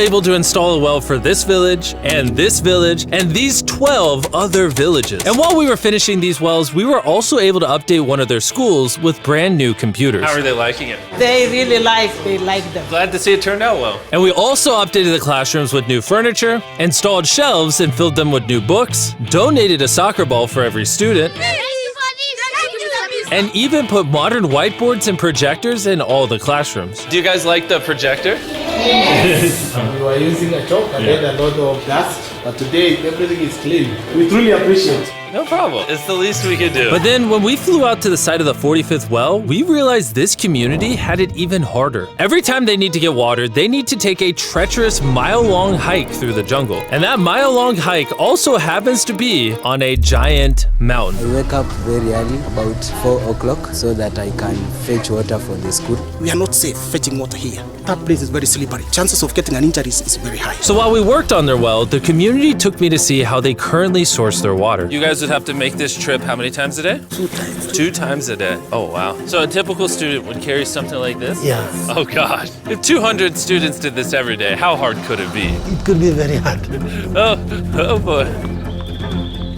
able to install a well for this village, and these 12 other villages. And while we were finishing these wells, we were also able to update one of their schools with brand new computers. How are they liking it? They like them. Glad to see it turned out well. And we also updated the classrooms with new furniture, installed shelves and filled them with new books, donated a soccer ball for every student, and even put modern whiteboards and projectors in all the classrooms. Do you guys like the projector? Yes. We were using a chalk and then a lot of dust, but today everything is clean. We truly appreciate it. No problem. It's the least we could do. But then when we flew out to the site of the 45th well, we realized this community had it even harder. Every time they need to get water, they need to take a treacherous mile-long hike through the jungle. And that mile-long hike also happens to be on a giant mountain. I wake up very early, about 4 o'clock, so that I can fetch water for the school. We are not safe fetching water here. That place is very slippery. Chances of getting an injury is very high. So while we worked on their well, the community took me to see how they currently source their water. You guys would have to make this trip how many times a day? 2 times. 2 times a day. Oh, wow. So a typical student would carry something like this? Yeah. Oh, God. If 200 students did this every day, how hard could it be? It could be very hard. Oh boy.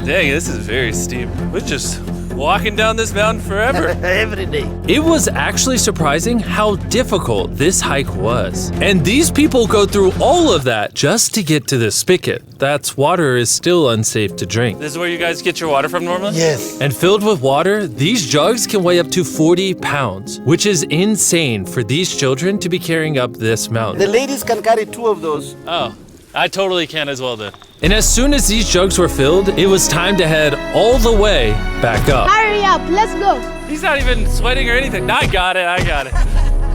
Dang, this is very steep. We're just walking down this mountain forever. Every day. It was actually surprising how difficult this hike was. And these people go through all of that just to get to this spigot. That's water is still unsafe to drink. This is where you guys get your water from normally? Yes. And filled with water, these jugs can weigh up to 40 pounds, which is insane for these children to be carrying up this mountain. The ladies can carry 2 of those. Oh, I totally can as well then. And as soon as these jugs were filled, it was time to head all the way back up. Hurry up, let's go. He's not even sweating or anything. I got it.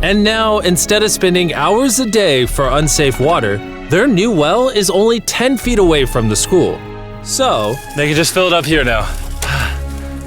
And now, instead of spending hours a day for unsafe water, their new well is only 10 feet away from the school. So, They can just fill it up here now.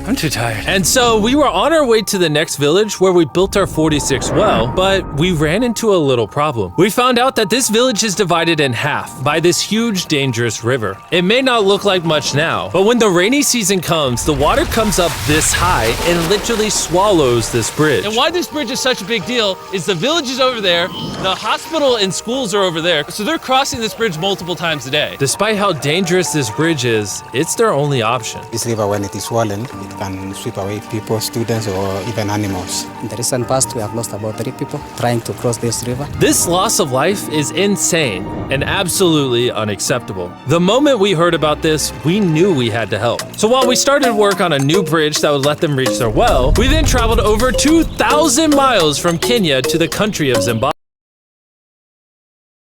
I'm too tired. and so we were on our way to the next village where we built our 46th well, but we ran into a little problem. We found out that this village is divided in half by this huge, dangerous river. It may not look like much now, but when the rainy season comes, the water comes up this high and literally swallows this bridge. And why this bridge is such a big deal is the village is over there, the hospital and schools are over there, so they're crossing this bridge multiple times a day. Despite how dangerous this bridge is, it's their only option. This river, when it is swollen, it can sweep away people, students, or even animals. In the recent past, we have lost about 3 people trying to cross this river. This loss of life is insane and absolutely unacceptable. The moment we heard about this, we knew we had to help. So while we started work on a new bridge that would let them reach their well, we then traveled over 2,000 miles from Kenya to the country of Zimbabwe.